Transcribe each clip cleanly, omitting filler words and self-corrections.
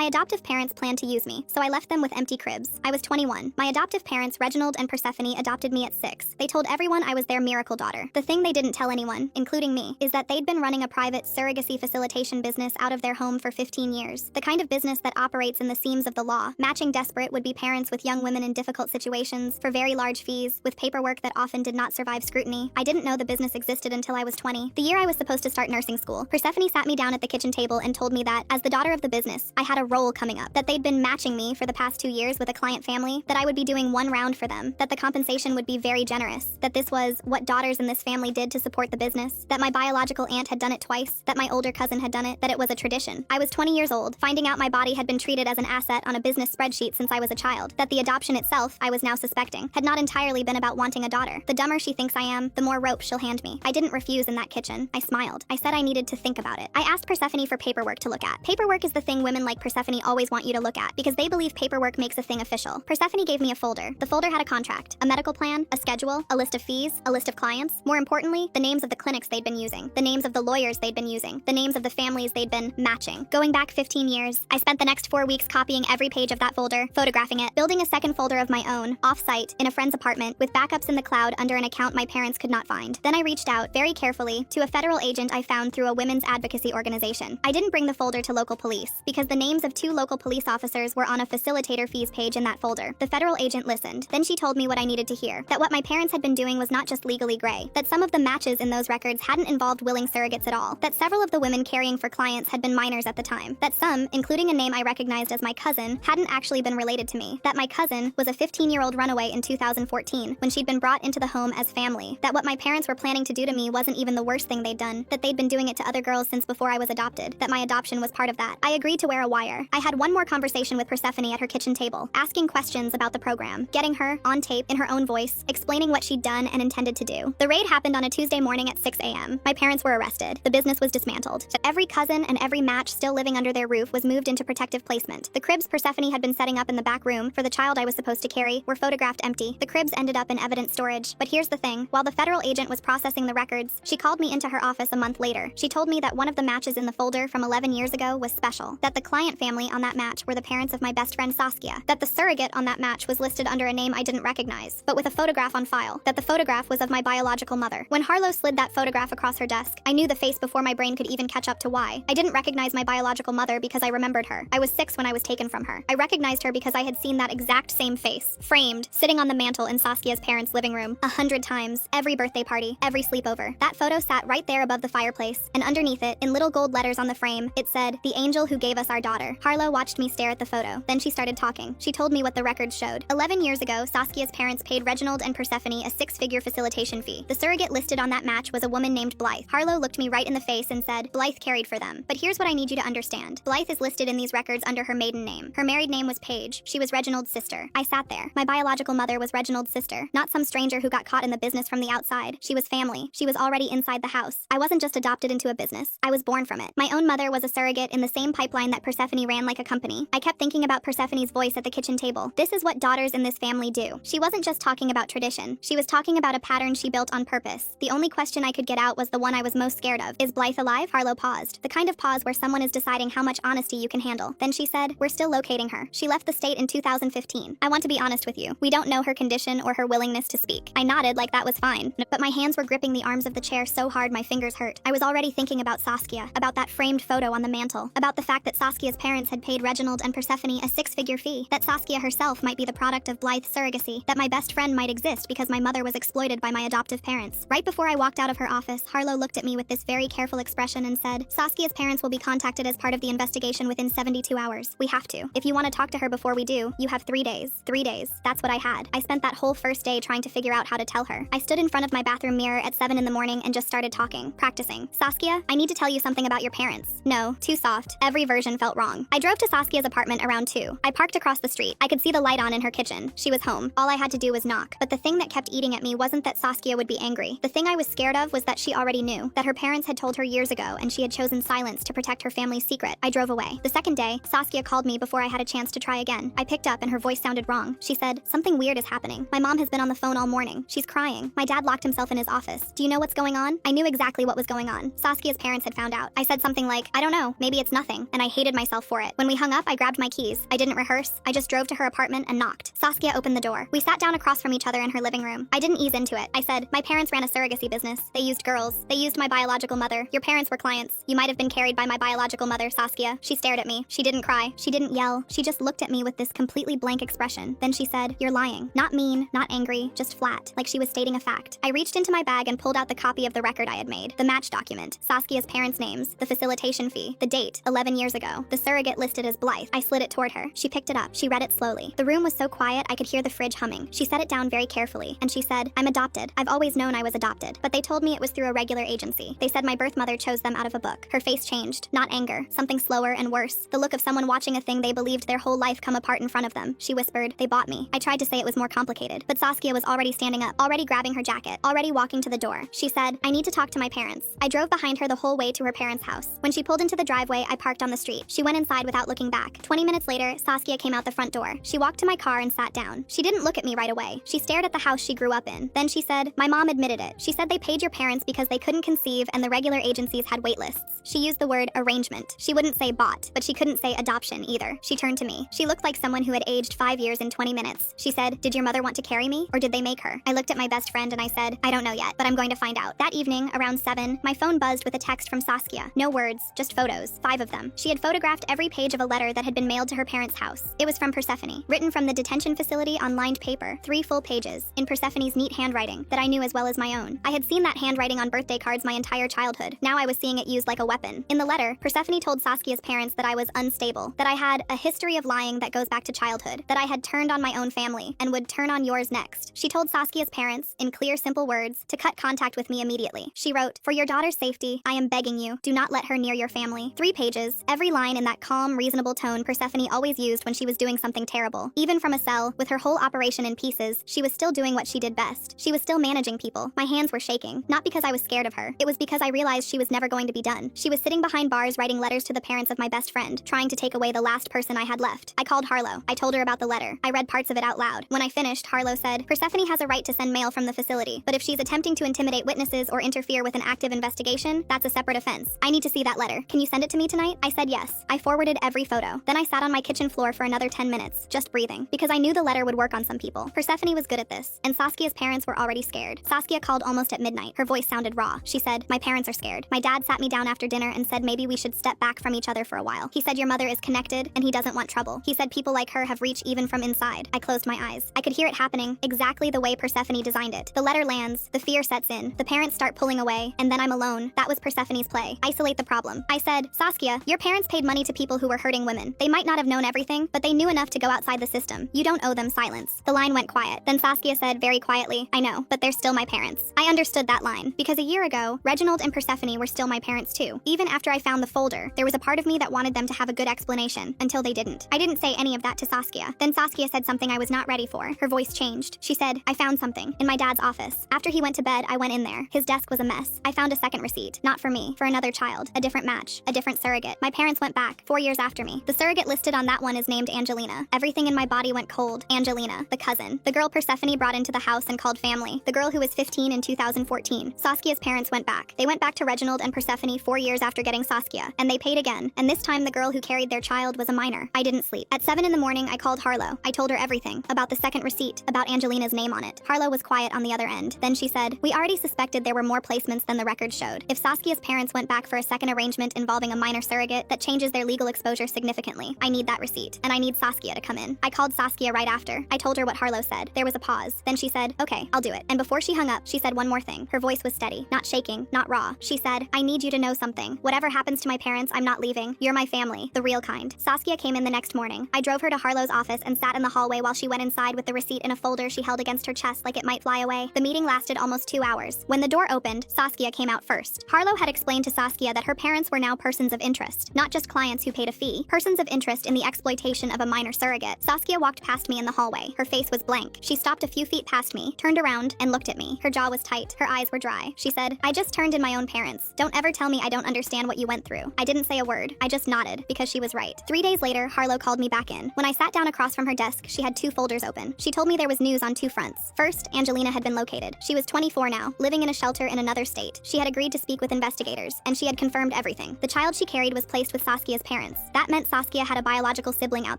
My adoptive parents planned to use me, so I left them with empty cribs. I was 21. My adoptive parents, Reginald and Persephone, adopted me at 6. They told everyone I was their miracle daughter. The thing they didn't tell anyone, including me, is that they'd been running a private surrogacy facilitation business out of their home for 15 years. The kind of business that operates in the seams of the law, matching desperate would-be parents with young women in difficult situations for very large fees, with paperwork that often did not survive scrutiny. I didn't know the business existed until I was 20. The year I was supposed to start nursing school, Persephone sat me down at the kitchen table and told me that, as the daughter of the business, I had a role coming up, that they'd been matching me for the past 2 years with a client family, that I would be doing 1 round for them, that the compensation would be very generous, that this was what daughters in this family did to support the business, that my biological aunt had done it twice, that my older cousin had done it, that it was a tradition. I was 20 years old, finding out my body had been treated as an asset on a business spreadsheet since I was a child, that the adoption itself, I was now suspecting, had not entirely been about wanting a daughter. The dumber she thinks I am, the more rope she'll hand me. I didn't refuse in that kitchen. I smiled. I said I needed to think about it. I asked Persephone for paperwork to look at. Paperwork is the thing women like Persephone always want you to look at, because they believe paperwork makes a thing official. Persephone gave me a folder. The folder had a contract, a medical plan, a schedule, a list of fees, a list of clients. More importantly, the names of the clinics they'd been using, the names of the lawyers they'd been using, the names of the families they'd been matching. Going back 15 years, I spent the next 4 weeks copying every page of that folder, photographing it, building a second folder of my own, off-site, in a friend's apartment, with backups in the cloud under an account my parents could not find. Then I reached out, very carefully, to a federal agent I found through a women's advocacy organization. I didn't bring the folder to local police, because the names of 2 local police officers were on a facilitator fees page in that folder. The federal agent listened. Then she told me what I needed to hear, that what my parents had been doing was not just legally gray, that some of the matches in those records hadn't involved willing surrogates at all, that several of the women caring for clients had been minors at the time, that some, including a name I recognized as my cousin, hadn't actually been related to me, that my cousin was a 15-year-old runaway in 2014 when she'd been brought into the home as family, that what my parents were planning to do to me wasn't even the worst thing they'd done, that they'd been doing it to other girls since before I was adopted, that my adoption was part of that. I agreed to wear a wire. I had one more conversation with Persephone at her kitchen table, asking questions about the program, getting her, on tape, in her own voice, explaining what she'd done and intended to do. The raid happened on a Tuesday morning at 6 a.m. My parents were arrested. The business was dismantled. Every cousin and every match still living under their roof was moved into protective placement. The cribs Persephone had been setting up in the back room for the child I was supposed to carry were photographed empty. The cribs ended up in evidence storage. But here's the thing. While the federal agent was processing the records, she called me into her office a month later. She told me that one of the matches in the folder from 11 years ago was special, that the client family on that match were the parents of my best friend Saskia, that the surrogate on that match was listed under a name I didn't recognize, but with a photograph on file, that the photograph was of my biological mother. When Harlow slid that photograph across her desk, I knew the face before my brain could even catch up to why. I didn't recognize my biological mother because I remembered her. I was 6 when I was taken from her. I recognized her because I had seen that exact same face, framed, sitting on the mantle in Saskia's parents' living room, 100 times, every birthday party, every sleepover. That photo sat right there above the fireplace, and underneath it, in little gold letters on the frame, it said, "The angel who gave us our daughter." Harlow watched me stare at the photo. Then she started talking. She told me what the records showed. 11 years ago, Saskia's parents paid Reginald and Persephone a 6-figure facilitation fee. The surrogate listed on that match was a woman named Blythe. Harlow looked me right in the face and said, "Blythe carried for them. But here's what I need you to understand. Blythe is listed in these records under her maiden name. Her married name was Paige. She was Reginald's sister." I sat there. My biological mother was Reginald's sister, not some stranger who got caught in the business from the outside. She was family. She was already inside the house. I wasn't just adopted into a business. I was born from it. My own mother was a surrogate in the same pipeline that Persephone ran like a company. I kept thinking about Persephone's voice at the kitchen table. This is what daughters in this family do. She wasn't just talking about tradition. She was talking about a pattern she built on purpose. The only question I could get out was the one I was most scared of. Is Blythe alive? Harlow paused. The kind of pause where someone is deciding how much honesty you can handle. Then she said, "We're still locating her. She left the state in 2015. I want to be honest with you. We don't know her condition or her willingness to speak." I nodded like that was fine, but my hands were gripping the arms of the chair so hard my fingers hurt. I was already thinking about Saskia, about that framed photo on the mantle, about the fact that Saskia's parents had paid Reginald and Persephone a 6-figure fee, that Saskia herself might be the product of Blythe's surrogacy, that my best friend might exist because my mother was exploited by my adoptive parents. Right before I walked out of her office, Harlow looked at me with this very careful expression and said, "Saskia's parents will be contacted as part of the investigation within 72 hours. We have to. If you want to talk to her before we do, you have 3 days. 3 days. That's what I had. I spent that whole first day trying to figure out how to tell her. I stood in front of my bathroom mirror at 7 in the morning and just started talking, practicing. "Saskia, I need to tell you something about your parents." No, too soft. Every version felt wrong. I drove to Saskia's apartment around 2. I parked across the street. I could see the light on in her kitchen. She was home. All I had to do was knock. But the thing that kept eating at me wasn't that Saskia would be angry. The thing I was scared of was that she already knew, that her parents had told her years ago and she had chosen silence to protect her family's secret. I drove away. The second day, Saskia called me before I had a chance to try again. I picked up and her voice sounded wrong. She said, "Something weird is happening. My mom has been on the phone all morning. She's crying. My dad locked himself in his office. Do you know what's going on?" I knew exactly what was going on. Saskia's parents had found out. I said something like, "I don't know, maybe it's nothing," and I hated myself for for it. When we hung up, I grabbed my keys. I didn't rehearse. I just drove to her apartment and knocked. Saskia opened the door. We sat down across from each other in her living room. I didn't ease into it. I said, my parents ran a surrogacy business. They used girls. They used my biological mother. Your parents were clients. You might have been carried by my biological mother, Saskia. She stared at me. She didn't cry. She didn't yell. She just looked at me with this completely blank expression. Then she said, you're lying. Not mean, not angry, just flat, like she was stating a fact. I reached into my bag and pulled out the copy of the record I had made, the match document, Saskia's parents' names, the facilitation fee, the date, 11 years ago, the surrogate listed as Blythe. I slid it toward her. She picked it up. She read it slowly. The room was so quiet I could hear the fridge humming. She set it down very carefully, and she said, I'm adopted. I've always known I was adopted, but they told me it was through a regular agency. They said my birth mother chose them out of a book. Her face changed. Not anger. Something slower and worse. The look of someone watching a thing they believed their whole life come apart in front of them. She whispered, they bought me. I tried to say it was more complicated, but Saskia was already standing up, already grabbing her jacket, already walking to the door. She said, I need to talk to my parents. I drove behind her the whole way to her parents' house. When she pulled into the driveway, I parked on the street. She went inside without looking back. 20 minutes later, Saskia came out the front door. She walked to my car and sat down. She didn't look at me right away. She stared at the house she grew up in. Then she said, my mom admitted it. She said they paid your parents because they couldn't conceive and the regular agencies had wait lists. She used the word arrangement. She wouldn't say bought, but she couldn't say adoption either. She turned to me. She looked like someone who had aged 5 years in 20 minutes. She said, did your mother want to carry me, or did they make her? I looked at my best friend and I said, I don't know yet, but I'm going to find out. That evening, around 7, my phone buzzed with a text from Saskia. No words, just photos, 5 of them. She had photographed every page of a letter that had been mailed to her parents' house. It was from Persephone, written from the detention facility on lined paper, 3 full pages, in Persephone's neat handwriting that I knew as well as my own. I had seen that handwriting on birthday cards my entire childhood. Now I was seeing it used like a weapon. In the letter, Persephone told Saskia's parents that I was unstable, that I had a history of lying that goes back to childhood, that I had turned on my own family and would turn on yours next. She told Saskia's parents, in clear, simple words, to cut contact with me immediately. She wrote, for your daughter's safety, I am begging you, do not let her near your family. 3 pages, every line in that calm, reasonable tone Persephone always used when she was doing something terrible. Even from a cell, with her whole operation in pieces, she was still doing what she did best. She was still managing people. My hands were shaking, not because I was scared of her. It was because I realized she was never going to be done. She was sitting behind bars writing letters to the parents of my best friend, trying to take away the last person I had left. I called Harlow. I told her about the letter. I read parts of it out loud. When I finished, Harlow said, Persephone has a right to send mail from the facility, but if she's attempting to intimidate witnesses or interfere with an active investigation, that's a separate offense. I need to see that letter. Can you send it to me tonight? I said yes. I forwarded every photo. Then I sat on my kitchen floor for another 10 minutes, just breathing, because I knew the letter would work on some people. Persephone was good at this, and Saskia's parents were already scared. Saskia called almost at midnight. Her voice sounded raw. She said, my parents are scared. My dad sat me down after dinner and said maybe we should step back from each other for a while. He said your mother is connected and he doesn't want trouble. He said people like her have reach even from inside. I closed my eyes. I could hear it happening, exactly the way Persephone designed it. The letter lands, the fear sets in, the parents start pulling away, and then I'm alone. That was Persephone's play. Isolate the problem. I said, Saskia, your parents paid money to people who were hurting women. They might not have known everything, but they knew enough to go outside the system. You don't owe them silence. The line went quiet. Then Saskia said very quietly, I know, but they're still my parents. I understood that line, because a year ago, Reginald and Persephone were still my parents too. Even after I found the folder, there was a part of me that wanted them to have a good explanation, until they didn't. I didn't say any of that to Saskia. Then Saskia said something I was not ready for. Her voice changed. She said, I found something in my dad's office. After he went to bed, I went in there. His desk was a mess. I found a second receipt. Not for me, for another child. A different match. A different surrogate. My parents went back, 4 years after me. The surrogate listed on that one is named Angelina. Everything in my body went cold. Angelina, the cousin. The girl Persephone brought into the house and called family. The girl who was 15 in 2014. Saskia's parents went back. They went back to Reginald and Persephone 4 years after getting Saskia, and they paid again. And this time the girl who carried their child was a minor. I didn't sleep. At 7 in the morning, I called Harlow. I told her everything. About the second receipt. About Angelina's name on it. Harlow was quiet on the other end. Then she said, we already suspected there were more placements than the record showed. If Saskia's parents went back for a second arrangement involving a minor surrogate, that changes their legal exposure significantly. I need that receipt. And I need Saskia to come in. I called Saskia right after. I told her what Harlow said. There was a pause. Then she said, okay, I'll do it. And before she hung up, she said one more thing. Her voice was steady, not shaking, not raw. She said, I need you to know something. Whatever happens to my parents, I'm not leaving. You're my family, the real kind. Saskia came in the next morning. I drove her to Harlow's office and sat in the hallway while she went inside with the receipt in a folder she held against her chest like it might fly away. The meeting lasted almost 2 hours. When the door opened, Saskia came out first. Harlow had explained to Saskia that her parents were now persons of interest, not just clients who paid a fee. Persons of interest in the exploitation of a minor surrogate. Saskia walked past me in the hallway. Her face was blank. She stopped a few feet past me, turned around, and looked at me. Her jaw was tight. Her eyes were dry. She said, I just turned in my own parents. Don't ever tell me I don't understand what you went through. I didn't say a word. I just nodded, because she was right. 3 days later, Harlow called me back in. When I sat down across from her desk, she had 2 folders open. She told me there was news on 2 fronts. First, Angelina had been located. She was 24 now, living in a shelter in another state. She had agreed to speak with investigators, and she had confirmed everything. The child she carried was placed with Saskia's parents. That meant Saskia had a biological sibling out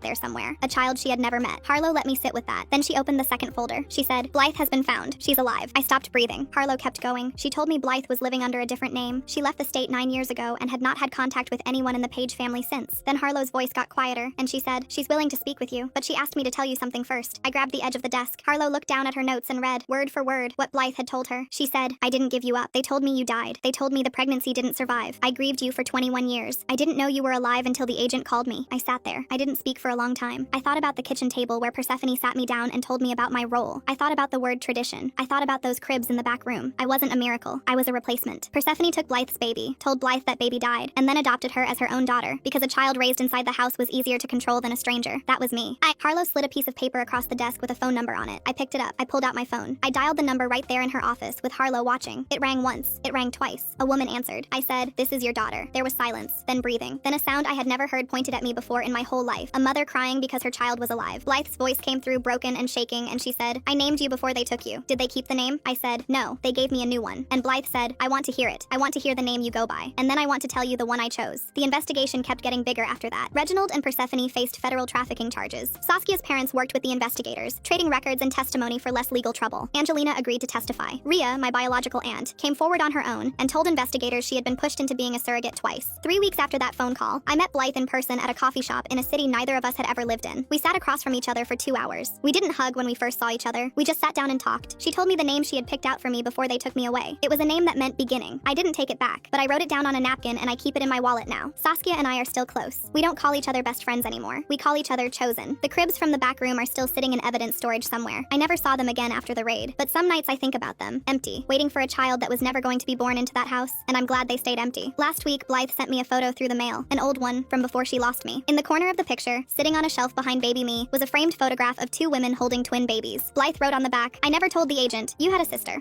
there somewhere, a child she had never met. Harlow let me sit with that. Then she opened the second folder. She said, Blythe has been found. She's alive. I stopped breathing. Harlow kept going. She told me Blythe was living under a different name. She left the state 9 years ago and had not had contact with anyone in the Page family since. Then Harlow's voice got quieter, and she said, she's willing to speak with you, but she asked me to tell you something first. I grabbed the edge of the desk. Harlow looked down at her notes and read, word for word, what Blythe had told her. She said, I didn't give you up. They told me you died. They told me the pregnancy didn't survive. I grieved you for 21 years. I didn't know you were alive until the agent called me. I sat there. I didn't speak for a long time. I thought about the kitchen table where Persephone sat me down and told me about my role. I thought about the word tradition. I thought about those cribs in the back room. I wasn't a miracle. I was a replacement. Persephone took Blythe's baby, told Blythe that baby died, and then adopted her as her own daughter because a child raised inside the house was easier to control than a stranger. That was me. Harlow slid a piece of paper across the desk with a phone number on it. I picked it up. I pulled out my phone. I dialed the number right there in her office with Harlow watching. It rang once. It rang twice. A woman answered. I said, this is your daughter. There was silence, then breathing, then a sound I had never heard pointed at me before in my whole life. A mother crying because her child was alive. Blythe's voice came through broken and shaking, and she said, I named you before they took you. Did they keep the name? I said, no, they gave me a new one. And Blythe said, I want to hear it. I want to hear the name you go by. And then I want to tell you the one I chose. The investigation kept getting bigger after that. Reginald and Persephone faced federal trafficking charges. Saskia's parents worked with the investigators, trading records and testimony for less legal trouble. Angelina agreed to testify. Rhea, my biological aunt, came forward on her own and told investigators she had been pushed into being a surrogate twice. 3 weeks after that phone call, I met Blythe in person at a coffee shop in a city neither of us had ever lived in. We sat across from each other for 2 hours. We didn't hug when we first saw each other. We just sat down and talked. She told me the name she had picked out for me before they took me away. It was a name that meant beginning. I didn't take it back, but I wrote it down on a napkin and I keep it in my wallet now. Saskia and I are still close. We don't call each other best friends anymore. We call each other chosen. The cribs from the back room are still sitting in evidence storage somewhere. I never saw them again after the raid, but some nights I think about them, empty, waiting for a child that was never going to be born into that house, and I'm glad they stayed empty. Last week, Blythe sent me a photo through the mail, an old one from before she lost me. In the corner of the picture, sitting on a shelf behind baby me, was a framed photograph of 2 women holding twin babies. Blythe wrote on the back, I never told the agent, you had a sister.